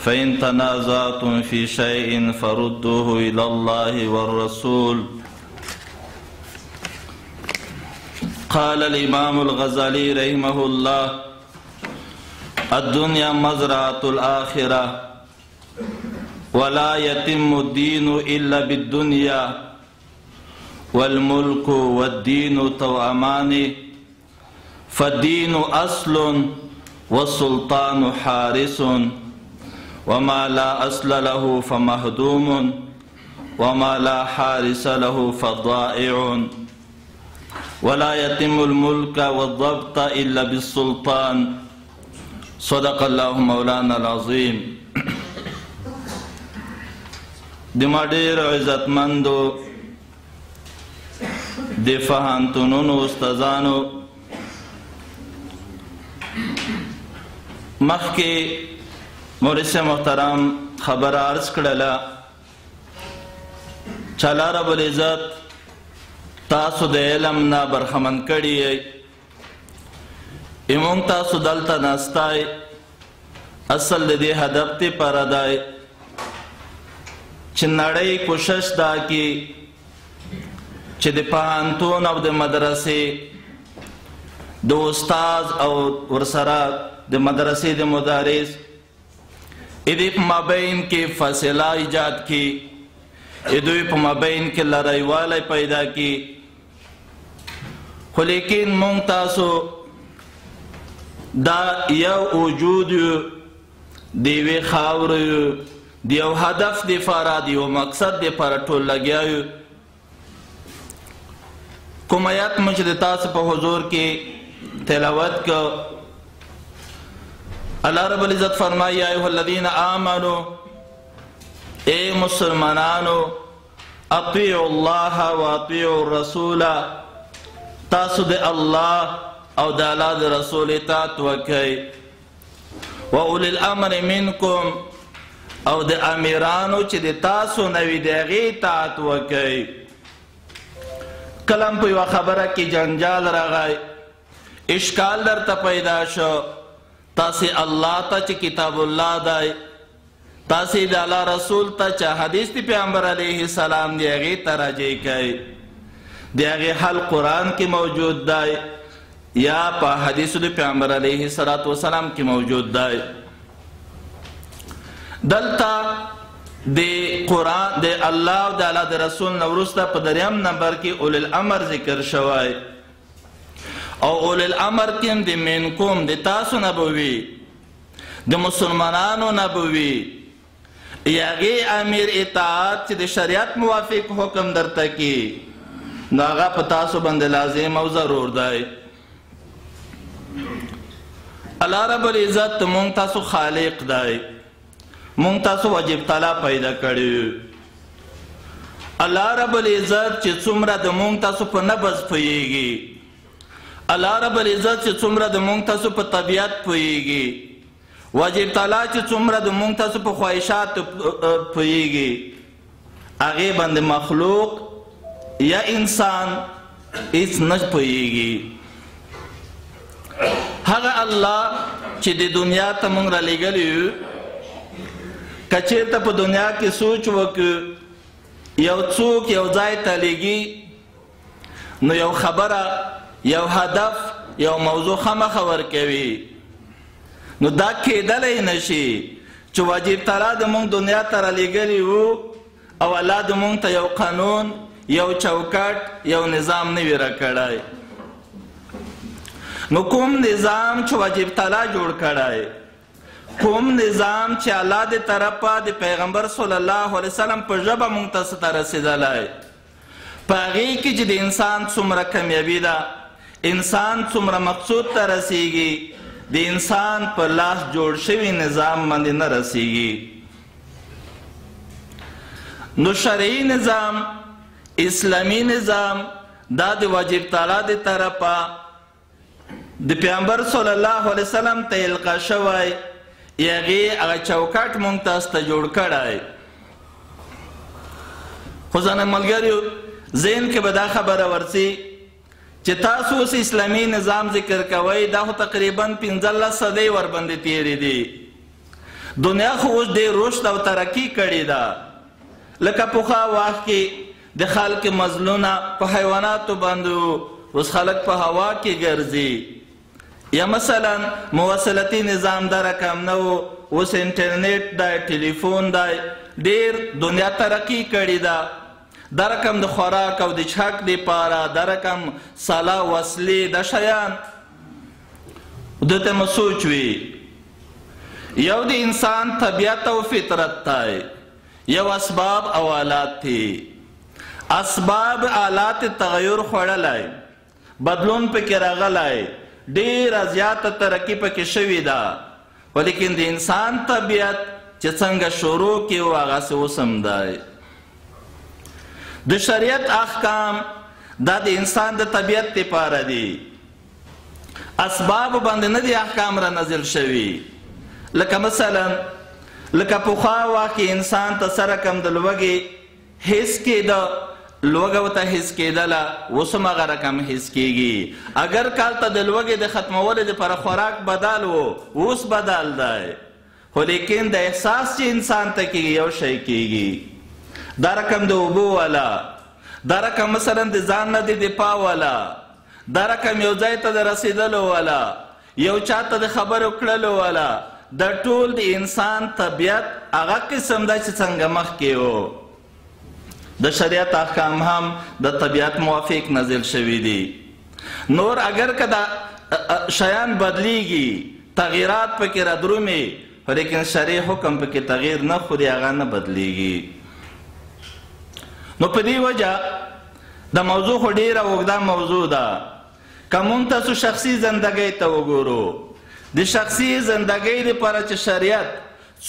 فإن تنازعتم في شيء فردوه إلى الله والرسول. قال الإمام الغزالي رحمه الله: الدنيا مزرعة الآخرة ولا يتم الدين إلا بالدنيا والملك والدين توأمان فالدين أصل والسلطان حارس وما لا أصل له فمهدوم وما لا حارس له فضائع ولا يتم الملك والضبط إلا بالسلطان. صدق الله مولانا العظيم. دما ډیر عزتمندو د پوهنتونونو استادانو، مخکې مورث محترم خبره عرض کړله چې الله رب العزت تاسو د علم نه برخمن کړي یې، موږ تاسو دلته ناستای اصل د دې هدف دپاره دی چې نړۍ کوشش دا کړي چې د پوهنتون او د مدرسې د استاد او ورسره د مدرسې د مدرس دوی په مابین کې فاصله ایجاد کړي، دوی په مابین کې لړیوالی پیدا کړي. خو لیکن موږ تاسو دا یو وجود یو، د یوې خاورې یو، د یو هدف دپاره، د یو مقصد دپاره ټول لګیا یو. کوم آیت مو چې د تاسو په حضور کې تلاوت کو، اللہ رب العزت فرمائی: یا ایھا الذین آمنوا، اے مسلمانانو، اطیعوا اللہ و اطیعوا الرسول، تاسو د اللہ او د الله د رسول اطاعت وکئ. و اولی الامر منکم، او د امیرانو چې د تاسو نه وي د هغې اطاعت وکئ. کله په یوه خبره کې جنجال راغی، اشکال درته پیدا شو، تاسې الله ته چې کتاب الله دی، تاسې د الله رسول ته چې حدیث د پیغمبر علیه السلام دی هغې ته راجع کوئ. د هغې حل قرآن کې موجود دی یا په حدیثو د پیغمبر علیه السلام کې موجود دی. دلته د قرآن د الله او د الله د رسول نه وروسته په دریم نمبر کې اولي الامر ذکر شوی، او اولي الامر کې هم د منکم د تاسو نه به وي، د مسلمانانو نه به وي. هغې امیر اطاعت چې د شریعت موافق حکم درته کړي نو هغه په تاسو باندې لازم او ضرور دی. الله رب العزت مونږ تاسو خالق دی، مونږ تاسو واجب تعالی پیدا کړي. الله رب العزت چې څومره د مونږ تاسو په نبض پوهیږي، الله رب العزت چې څومره د مونږ تاسو په طبیعت پوهیږي، واجب تعالی چې څومره د مونږ تاسو په خواهشات پوهیږي، هغې باندې مخلوق یا انسان هیڅ نه پوهیږي. هغه الله چې د دنیا ته مونږ رالیږلی یو، که چېرته په دنیا کې سوچ وکړو یو څوک یو ځای ته لیږي نو یو خبره، یو هدف، یو موضوع خامخا ورکوي، نو دا کیدلی نشي چې واجب تعالی د مونږ دنیا ته رالیږلی وو او الله د مونږ ته یو قانون، یو چوکاټ، یو نظام نه وي راکړی. نو کوم نظام چې واجب تعالی جوړ کړی، کوم نظام چې الله د طرفه د پیغمبر صلی الله علیه وسلم په ژبه مونږ ته څه ته رسېدلی، په هغې کې چې د انسان څومره کامیابي ده، انسان څومره مقصود ته رسیږي، د انسان په لاس جوړ شوي نظام باندې نه رسیږي. نو شرعي نظام، اسلامي نظام دا د واجب تعالی د طرفه د پیغمبر صلی الله علیه وسلم ته القا شوی، هغې هغه چوکاټ مونږ تاسو ته جوړ کړی. خو ځینې ملګریو ذهن کې به دا خبره ورځي چې تاسو اوس اسلامي نظام ذکر کوئ، دا خو تقریبا 15 صدۍ ورباندې تېرې دي، دنیا خو اوس ډېر رشد او ترقي کړې ده. لکه پخوا وخت کې د خلک مزلونه په حیواناتو باندې وو، اوس خلک په هوا کې ګرځي. یا مثلا مواصلتي نظام دا رقم نه و، اوس انټرنیټ دی، ټلیفون دی، ډېر دنیا ترقي کړې ده. دا رقم د خوراک او د څښاک دپاره، دا رقم سلا وسلې، دا شیان دې ته مو سوچ وي. یو د انسان طبیعت او فطرت دی، یو اسباب او آلات دي. اسباب آلات تغیر خوړلی، بدلون پکې راغلی، ډېره زیاته ترقي پکې شوې ده. ولیکن د انسان طبیعت چې څنګه شروع کې و هغسې اوس هم دی. د شریعت احکام دا د انسان د طبیعت دپاره دي. اسباب باندې نه دي احکام را نازل شوي. لکه مثلا لکه پخوا وخت کې انسان ته څه رقم د لوږې حس کېده، لوږه ورته حس کېدله، اوس هم هغه رقم حس کېږي. اگر کال ته د لوږې د ختمولو دپاره خوراک بدل و، اوس بدل دی. خو لیکن د احساس چې انسان ته کېږي یو شی کېږي. دا رقم د اوبو والا، دا رقم مثلا د ځان نه د دفاع والا، دا رقم یو ځای ته د رسېدلو والا، یو چا ته د خبرو کړلو والا. دا ټول د انسان طبیعت هغه قسم دی چې څنګه مخکې و. د شریعت احکام هم د طبیعت موافق نازل شوي دي. نور اگر که دا شیان بدلیږي، تغییرات پکې رادرومي، لیکن شرعي حکم پکې تغییر نه خوري، هغه نه بدلیږي. نو په دې وجه د موضوع خو ډېره اوږده موضوع ده. که مونږ تاسو شخصي زندګۍ ته وګورو، د شخصي زندګۍ دپاره چې شریعت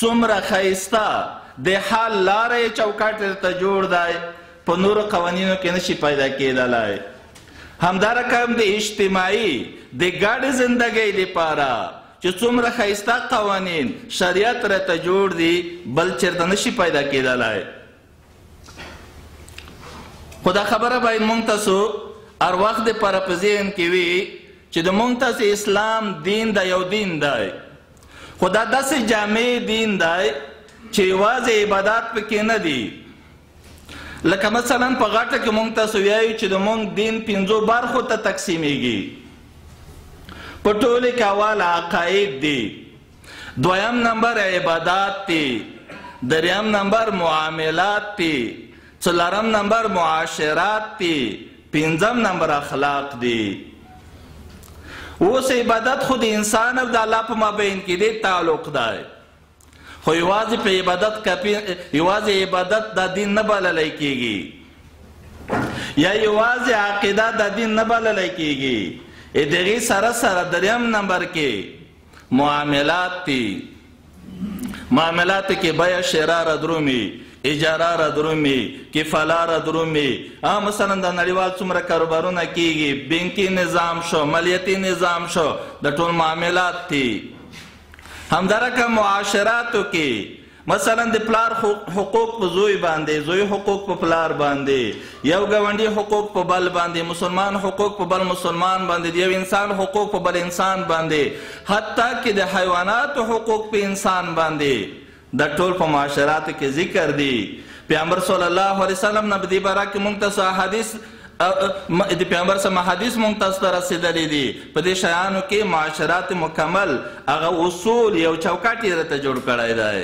څومره ښایسته د حل لاره یې چوکاټ درته جوړ دی، په نورو قوانینو کې نشي پیدا کېدلی. همدا رقم د اجتماعي د ګډې زندګۍ دپاره چې څومره ښایسته قوانین شریعت راته جوړ دي، بل چېرته نشي پیدا کېدلی. خو دا خبره باید مونږ تاسو هر وخت دپاره په ذهن کې وي چې د مونږ تاسې اسلام دین د یو دین دی، خو دا داسې جامع دین دی چې یوازې عبادات پکې نه دي. لکه مثلا په غاټه کې مونږ تاسو ویایو چې د مونږ دین 5 برخو ته تقسیمیږي. په ټولو کې اول عقاید دي، دویم نمبر عبادات دي، دریم نمبر معاملات دي، څلورم نمبر معاشرات دي، پنځم نمبر اخلاق دي. اوس عبادت خو د انسان او د الله په مابین کې دی تعلق دی، خو یوازې په یوازې عبادت دا دین نه بللی کېږي، یا یوازې عقیده دا دین نه بللی کېږي. د هغې سره سره دریم نمبر کې معاملات دي. معاملاتو کې بیه شرا را درومي، اجاره را درومي، کفاله را درومي. مثلا د نړیوال څومره کاروبارونه کېږي، بانکي نظام شو، مالیاتي نظام شو، د ټول معاملات دي. همدارنګه معاشراتو کې مثلا د پلار حقوق په زوی باندې، زوی حقوق په پلار باندې، یو ګاونډي حقوق په بل باندې، مسلمان حقوق په بل مسلمان باندې، یو انسان حقوق په بل انسان باندې، حتی کې د حیواناتو حقوق په انسان باندې. دا ټول په معاشراتو کې ذکر دي. پیغمبر صلی الله علیه وسلم نه په دې باره کې موږ ته حدیث د پیغمبر سم حدیث مونږ تاسو ته رسېدلی دي. په دې شیانو کې معاشرات مکمل هغه اصول یو چوکاټ یې راته جوړ کړی دی.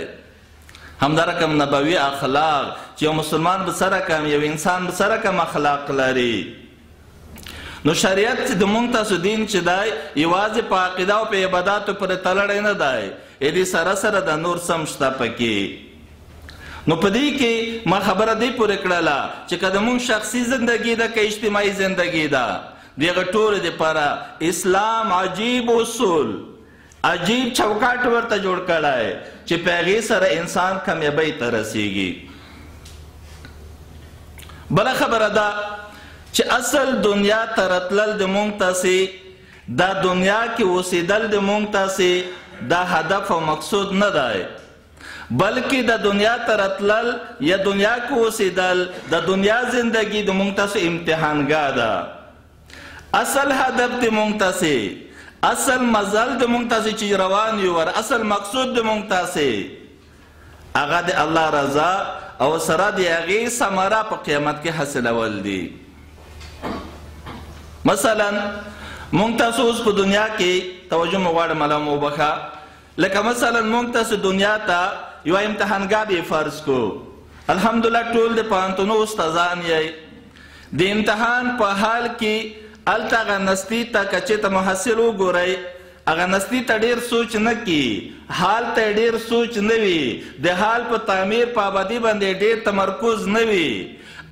همدارقم نبوي اخلاق چې یو مسلمان به څه رقم، یو انسان به څه رقم اخلاق لري. نو شریعت چې د مونږ تاسو دین چې دی یوازې په عقیده او په عباداتو پورې تړلی نه دی، دې سره سره د نور سم شته پکې. نو په دې کې ما خبره دې پورې کړله چې که د مونږ شخصي زندګي ده که اجتماعي زندګي ده، د هغه ټولو دپاره اسلام عجیب اصول، عجیب چوکاټ ورته جوړ کړی چې په هغې سره انسان کامیابۍ ته رسیږي. بله خبره ده چې اصل دنیا ته راتلل د مونږ تاسې، دا دنیا کې اوسېدل د مونږ تاسې دا هدف او مقصود نه دی، بلکې د دنیا ته راتلل یا دنیا کې اوسېدل د دنیا زندگی د مونږ تاسو امتحانګاه ده. اصل هدف د مونږ تاسې اصل مزل د مونږ تاسې چې روان یو ور اصل مقصود د مونږ تاسې هغه د الله رضا او سره د هغې ثمره په قیامت کې حاصلول دي. مثلا مونږ تاسو اوس په دنیا کې توجه مو غواړم الله مو وبخه لکه مثلا مونږ تاسو دنیا ته یوه امتحانګاه به فرض کو الحمدلله ټول د پوهنتونو استادان یې د امتحان په حال کې هلته هغه نستي ته که چېرته محصل وګورئ هغه نستي ته ډېر سوچ نه کي حال ته ډېر سوچ نه وي د حال په تعمیر په ابادي باندې ډېر تمرکز نه وي.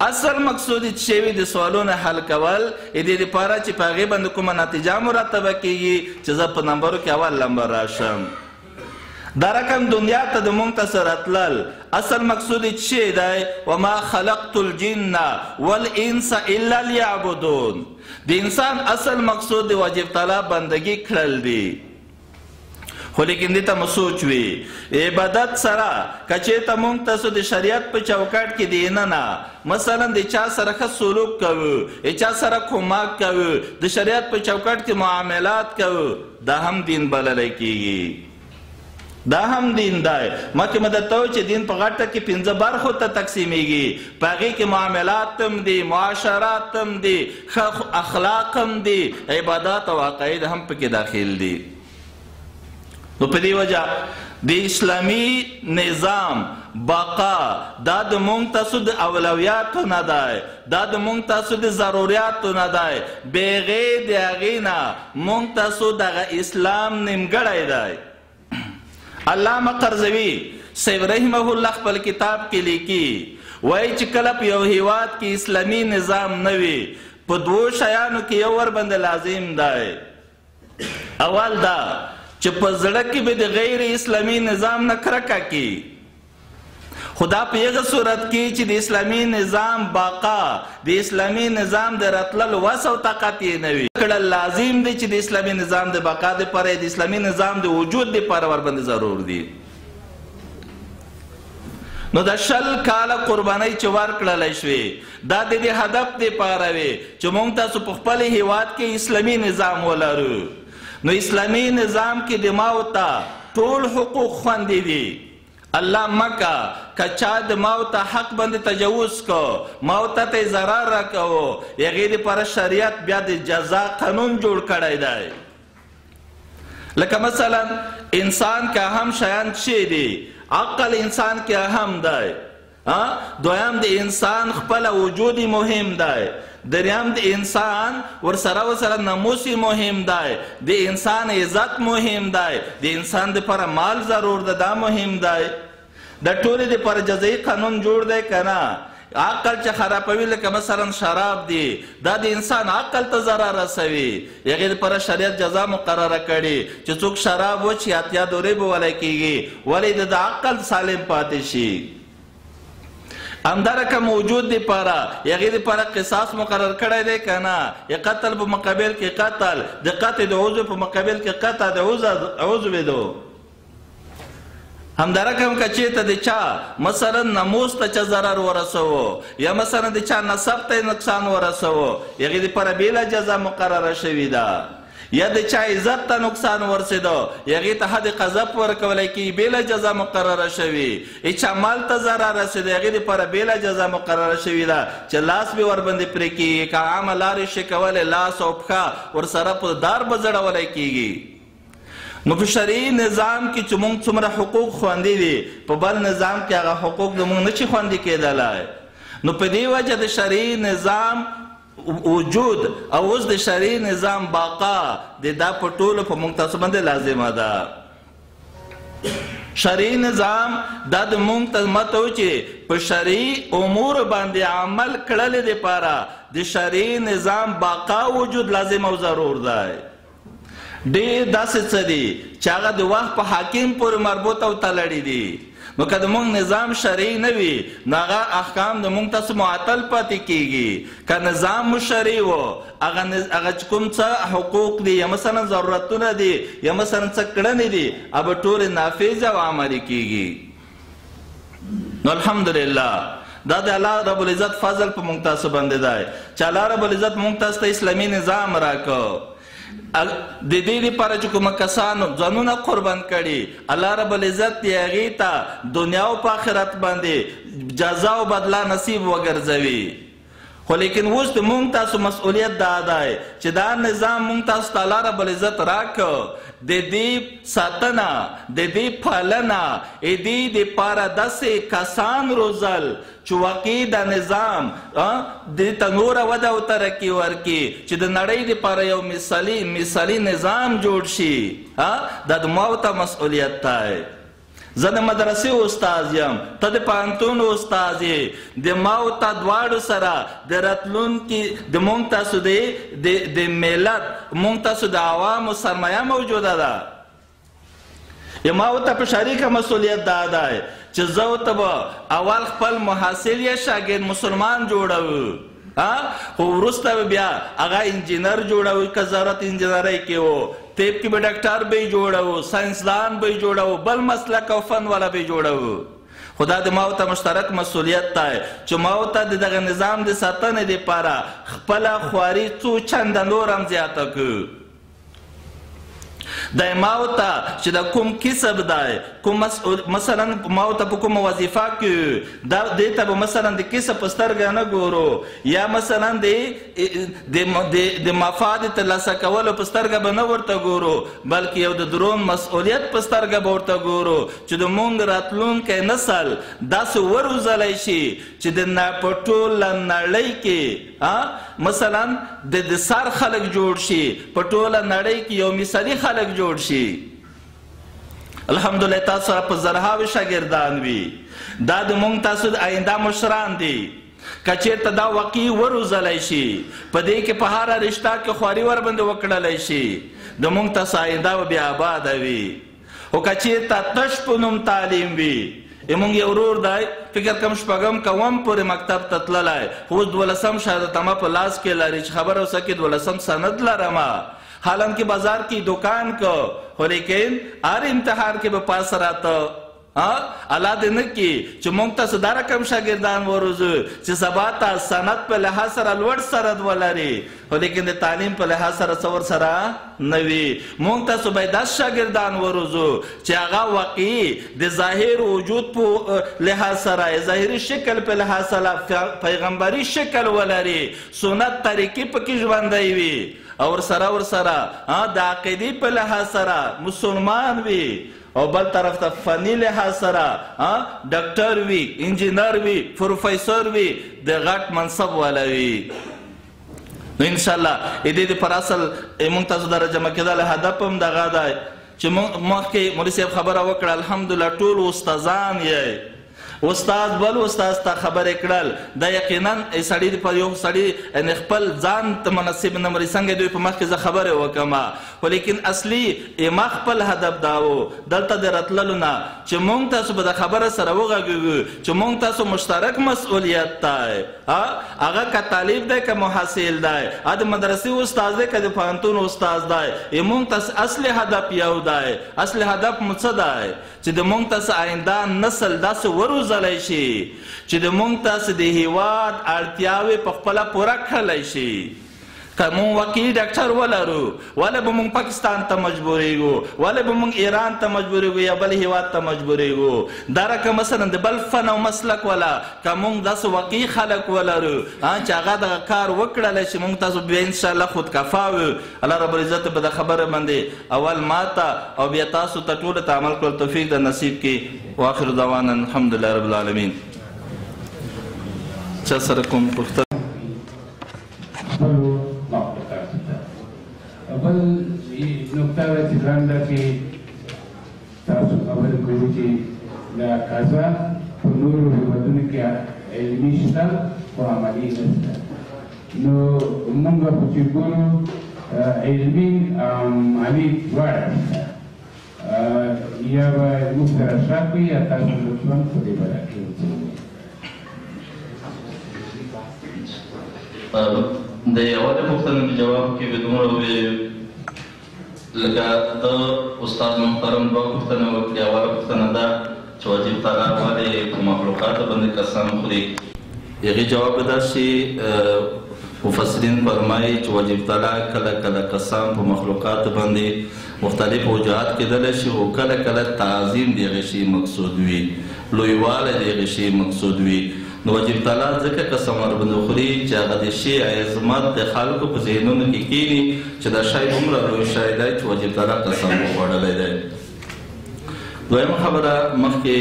اصل مقصود چې شوي د سوالونو حل کول د دې دپاره چې په هغې باندې کومه نتیجه مرتبه کیږي چې زه په نمبرو کې اول نمبر راشم. دا رقم دنیا ته د مونږ ته سره تلل اصل مقصود چې شی دی وما خلقت الجن والانس الا لیعبدون. د انسان اصل مقصود د واجب تعالی بندگی کړل دی. خو لیکن دې ته مو سوچ وي عبادت سره که چېرته مونږ تاسو د شریعت په چوکاټ کې د دننه مثلا د چا سره ښه سلوک کوو د چا سره کومک کوو د شریعت په چوکاټ کې معاملات کوو دا هم دین بللی کیږي. دا هم دین دی. مخکې مې درته وویل چې دین په غټه کې 5 برخو ته تقسیمیږي. په هغې کې معاملات هم دي معاشرات هم دي ښه اخلاق هم دي عبادات او عقاید هم پکې داخل دي. نو په دې وجه د اسلامي نظام بقا دا د مونږ تاسو د اولویاتو نه دی دا د مونږ تاسو د ضروریاتو نه دی بغیر د هغې نه مونږ تاسو دغه اسلام نیمګړی دی. علامه قرضوي صاحب رحمه الله خپل کتاب کې لیکي وایي چې کله په یو هیواد کې اسلامي نظام نه وي په 2 شیانو کې یو ورباندې لازم دی. اول دا چې په زړه کې به د غیر اسلامي نظام نه کرکه کی خدا په هغه صورت کې چې د اسلامي نظام بقا د اسلامي نظام د راتللو وس او طاقت یې نه وي کړل لازم دی چې د اسلامي نظام د بقا دپاره د اسلامي نظام د وجود دپاره ورباندې ضرور دي. نو د 20 کاله قربانۍ چې ورکړلی شوې دا د دې هدف دپاره وي چې موږ تاسو په خپل هیواد کې اسلامي نظام ولرو. نو اسلامي نظام کې د ماو ته ټول حقوق خوندي دي. الله مکه که چا د ماو ته حق باندې تجاوز کو ماو ته ضرر راکو هغې دپاره شریعت بیا د جزا قانون جوړ کړی دی. لکه مثلا انسان که اهم شیان چی دي عقل انسان کې اهم دی. دویم د انسان خپل وجود مهم دی. دریم د انسان ورسره ناموس مهم دی. د انسان عزت مهم دی. د انسان دپاره مال ضرور ده دا مهم دی. د ټولې دپاره جزایي قانون جوړ دی که نه. عقل چې خرابوي لکه مثلا شراب دی دا د انسان عقل ته ضرر رسوي هغې دپاره شریعت جزا مقرره کړي چې څوک شراب وچي 80 دورې به ولی کیږي ولې د عقل سالم پاتې شي. همدارنګه موجود دپاره هغې دپاره قصاص مقرر کړی دی که نه یا قتل په مقابل کې قتل د قطع د عضو په مقابل کې قطع د عضو دو. همدارنګه هم که چېرته د چا مثلا ناموس ته چا ضرر ورسوو یا مثلا د چا نسب ته نقصان ورسوو هغې دپاره بېله جزا مقرره شوې ده. یا د چا عزت ته نقصان ورسېدو هغې ته حد قذف ورکولی کېږي بېله جزا مقرره شوي. چا مال ته ضرر رسېدو هغې دپاره بېله جزا مقرره شوې ده چې لاس به ورباندې پرې کېږي که عامه لارې شي کولی لاس او پښه ورسره په دار به ځړولی کېږي. نو په شرعي نظام کې چې موږ څومره حقوق خوندي دي په بل نظام کې هغه حقوق د موږ نشي خوندي کېدلی. نو په دې وجه د شرعي نظام وجود او اوس د شرعي نظام بقا د دا په ټولو په موږ تاسو باندې لازمه ده. شرعي نظام دا د موږ ته مته و چې په شرعي امور باندې عمل کړلو دپاره د شرعي نظام بقا وجود لازم او ضرور دی. ډېر داسې څه دي چې هغه د وخت په حاکم پورې مربوط او تړلي دي. نو که د موږ نظام شرعي نه وي نو هغه احکام د موږ تاسو معطل پاتې کیږي. که نظام مو شرعي و هغه چې کوم څه حقوق دي یا مثلا ضرورتونه دي یا مثلا څه کړنې دي هغه ټولې نافظ او عملي کیږي. نو الحمدلله دا د الله رب العزت فضل په موږ تاسو باندې دی چې الله رب العزت موږ تاسو ته اسلامي نظام راکړو. د دې لپاره چې کومه کسانو ځانونه قربان کړي الله رب العزت دې هغې ته دنیا او په آخرت باندې جزا او بدله نصیب وګرځوي. خو لیکن اوس د مونږ تاسو مسؤلیت دا دی چې دا نظام مونږ تاسو ته الله رب العزت راکړ، د دې ساتنه د دې پالنه دې دپاره داسې کسان روزل چې واقعي دا نظام دې ته نوره وده او ترقي ورکړي چې د نړۍ دپاره یو مثالي نظام جوړ شي. دا د ما ته مسؤلیت دی. زه د مدرسې استاد یم، ته د پوهنتون استاد یې. د ما او ته دواړو سره د راتلونکي د مونږ تاسو د ملت مونږ تاسو د عوامو سرمایه موجوده ده. ما او ته په شریکه مسؤلیت دا دی چې زه او ته به اول خپل محصل یا شاګرد مسلمان جوړوو، خو وروسته به بیا هغه انجینر جوړوو که ضرورت انجینرۍ کې و، طب کې به ډاکټر به یې جوړوو، ساینسدان به یې جوړوو، بل مسلک او فن والا به یې جوړوو. خو دا د ما او ته مشترک مسؤلیت دی چې ما او ته د دغه نظام د ساتنې دپاره خپله خواري څو چنده نور هم زیاته کړو. د ما او ته چې د کوم کسب دی، کوم مثلا ما او ته په کومه وظیفه کې دې ته به مثلا د کسب په سترګه نه ګورو، یا مثلا د مفاد ترلاسه کولو په سترګه به نه ورته ګورو، بلکې یو د درون مسؤلیت په سترګه به ورته ګورو چې د مونږ راتلونکی نسل داسې وروزلی شي چې په ټوله نړۍ کې مثلا د سر خلک جوړ شي، په ټوله نړۍ کې یو مثالي خلک جوړ شي. الحمدلله تاسو سره په زرهاوې شاګردان وي. دا د مونږ تاسو د آینده مشران دي. که چېرته دا واقعي وروزلی شي، په دې کې په هره رشته کې خواري ورباندې وکړلی شي، د مونږ تاسو آینده به بیا آباده وي. خو که چېرته تش په نوم تعلیم وي، مونږ یو ورور دی فکر کوم شپږم کوم پورې مکتب ته تللی، اوس 12 شهادتنامه په لاس کې لري چې خبره اوسه کې 12 سند لرمه، حالان کې بازار کې دکان کو، خو لیکن هر امتحان کې به پاس راته. الله دې نه کړي چې مونږ تاسو دا رقم شاګردان وروزو چې سبا ته سند په لحاظ سره لوړ سند ولري، خو لیکن د تعلیم په لحاظ سره څه ورسره نه وي. مونږ تاسو باید داسې شاګردان وروزو چې هغه واقعي د ظاهر وجود په لحاظ سره، ظاهري شکل په لحاظ سره پیغمبري شکل ولري، سنت طریقې پکې ژوندی وي، او ورسره د عقیدې په لحاظ سره مسلمان وي، او بل طرف ته فني لحاظ سره ډاکټر وي، انجینر وي، پروفیسور وي، د غټ منصب والا وي. نو انشاءالله دې دپاره اصل مونږ تاسو د راجمع کېدل هدف هم دغه دی چې مخکې مولوي صاحب خبره وکړه، الحمدلله ټول استادان یې، استاد بل استاد ته خبرې کړل، دا یقینا سړي په یو سړي خپل ځان ته مناسب نه مري، څنګه دوی په مخ کې زه خبرې وکړم. خو لیکن اصلي ما خپل هدف دا و دلته د راتللو نه چې مونږ تاسو به د خبره سره وغږېږو چې مونږ تاسو مشترک مسؤلیت دی. هغه که طالب دی که محصل دی، د مدرسې استاد دی که د پوهنتون استاد دی، مونږ تاسو اصلي هدف یو دی. اصلي هدف مو څه دی چې د مونږ تاسو آینده نسل داسې وروزلی شي چې د مونږ تاسو د هیواد اړتیاوې په خپله پوره کړلی شي. که مونږ واقعي ډاکټر ولرو، ولې به مونږ پاکستان ته مجبوریږو، ولې به مونږ ایران ته مجبوریږو یا بل هیواد ته مجبوریږو. دا رقم مثلا د بل فن او مسلک والا که مونږ داسې واقعي خلک ولرو چې هغه دغه کار وکړلی شي، مونږ تاسو بیا انشاءالله خودکفا وو. الله رب العزت به د خبره باندې اول ماته او بیا تاسو ته ټولو ته عمل کولو توفیق د نصیب کړي. واخر دعوانا الحمدلله رب العالمین. چا سره کوم پوښتنه؟ اول نقطه ده چې ځان ده چې تاسو خبرې کوئ چې دا قضا په نورو هېوادونو کې علمي شته خو عملي نشته. نو موږ خو چې ګورو علمي او عملي دواړه شته. یا به موږ سره اشراف کوي یا تاسو لطفا په دې باره کې د یوازې پوښتنې جواب کې به دومره ووایي لکه د استاد محترم دوه پوښتنې وکړي. اوله پوښتنه ده چې واجب طلاق ولې په مخلوقاتو باندې کسان خوري؟ هغې جواب به دا شي مفسرین فرمایي چې وجب طلاق کله کله قسم په مخلوقات باندې مختلف وجوهات کېدلی شي او کله کله تعظیم د هغې شي مقصود وي، لویوالی د هغې شي مقصود وي. نو وجب طلاق ځکه قسم ورباندې خوري چې هغه د شي عظمت د خلکو په ذهنونو کې کښېني چې دا شی دومره لوی شی دی چې وجب طلاق قسم وخوړلی دی. دویمه خبره، مخکې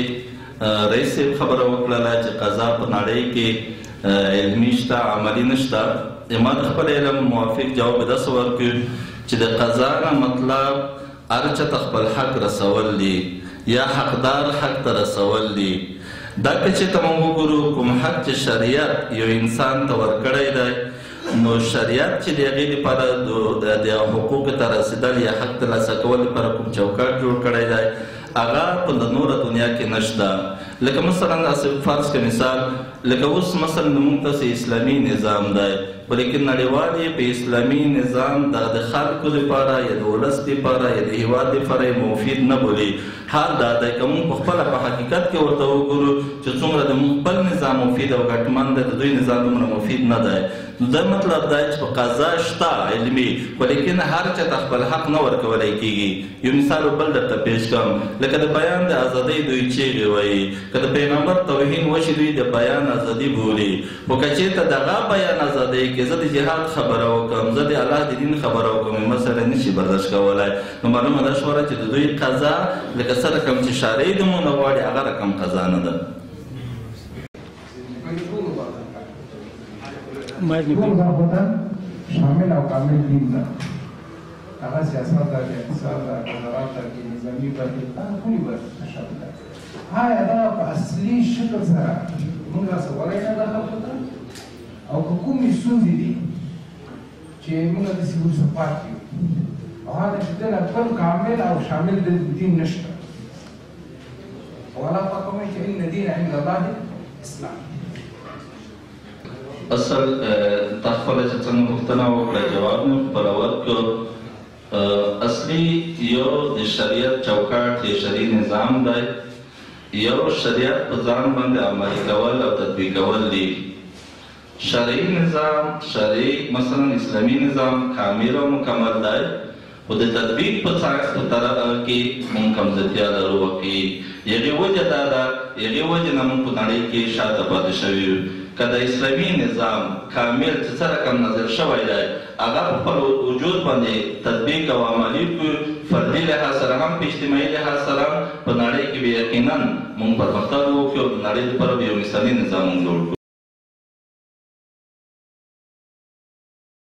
رئیس صاحب خبره وکړله چې قضا په نړۍ کې علمي شته، عملي نشته. ما د خپل علم موافق جواب داسې ورکړ چې د قضا نه مطلب هر چاته خپل حق رسول دي یا حقدار حق ته رسول دي. دا که چېرته موږ وګورو کوم حق چې شریعت یو انسان ته ورکړی دی، نو شریعت چې د هغې لپاره د حقوقو ته رسېدل یا حق ترلاسه کول لپاره کوم چوکاټ جوړ کړی دی، هغه په د نوره دنیا کې نشته. لکه مثلا داسې فرض کړه مثال، لکه اوس مثلا موږ ته اسلامي نظام دی، خو لیکن نړیوال یې په اسلامي نظام د خلکو لپاره یا د ولس لپاره یا د هېواد لپاره یې مفید نه بولي. حال دا دی که موږ پخپله په حقیقت کې ورته وګورو چې څومره د موږ خپل نظام مفید او ګټمن دی، د دوی نظام دومره مفید نه دی. نو دا مطلب دی چې په قضا شته علمي، خو لیکن هر چاته خپل حق نه ورکولی کېږي. یو مثال بل درته پیش کړم، لکه د بیان د ازادۍ دوی چیغې وایي، که د پیغمبر توهین وشي دوی د بیان ازادي بولي. خو که چېرته د هغه بیان ازادۍ کې زه د جهاد خبره وکړم، زه د الله د دین خبره وکړم، مثلا نشي برداشت کولی، نو معلومه ده شوه چې د دوی قضا لکه څه رقم چې شرعي دمونه غواړي هغه رقم قضا نه ده. ټول ضابطه شامل او کامل دین ده، هغه سیاست ده، اقتصاد ده، وزارت ده، نظامي برخې ده، ټولې برخې شامل ده. آیا دا په اصلي شکل سره موږ رسولی نه ده خلکو ته، او که کومې ستونزې دي چې موږ داسې وروسته پاتې یو، او هغه چې دلته بل کامل او شامل د دین نشته. او الله پاک وایي چې ان دین عند الله اسلام. اصل تا خپله چې څنګه پوښتنه وکړه جواب مې خپله ورکړو. اصلي یو د شریعت چوکاټ یا شرعي نظام دی، یو شریعت په ځان باندې عملي کول او تطبیقول دي. شرعي نظام، شرعي مثلا اسلامي نظام کامل او مکمل دی، خو د تطبیق په طرف کې موږ کمزورتیا لرو. یغې وجه دا ده، یغې وجې نه موږ په نړۍ کې شاته پاتې شوي یو. که د اسلامي نظام کامل چې څه رقم نازل شوی دی هغه په خپل وجود باندې تطبیق او عملي کړو، فردي لحاظ سره هم په اجتماعي لحاظ سره هم په نړۍ کې به یقینا موږ پرمختګ وکړو، د نړۍ لپاره به یو مثالي نظام موږ جوړ کړو.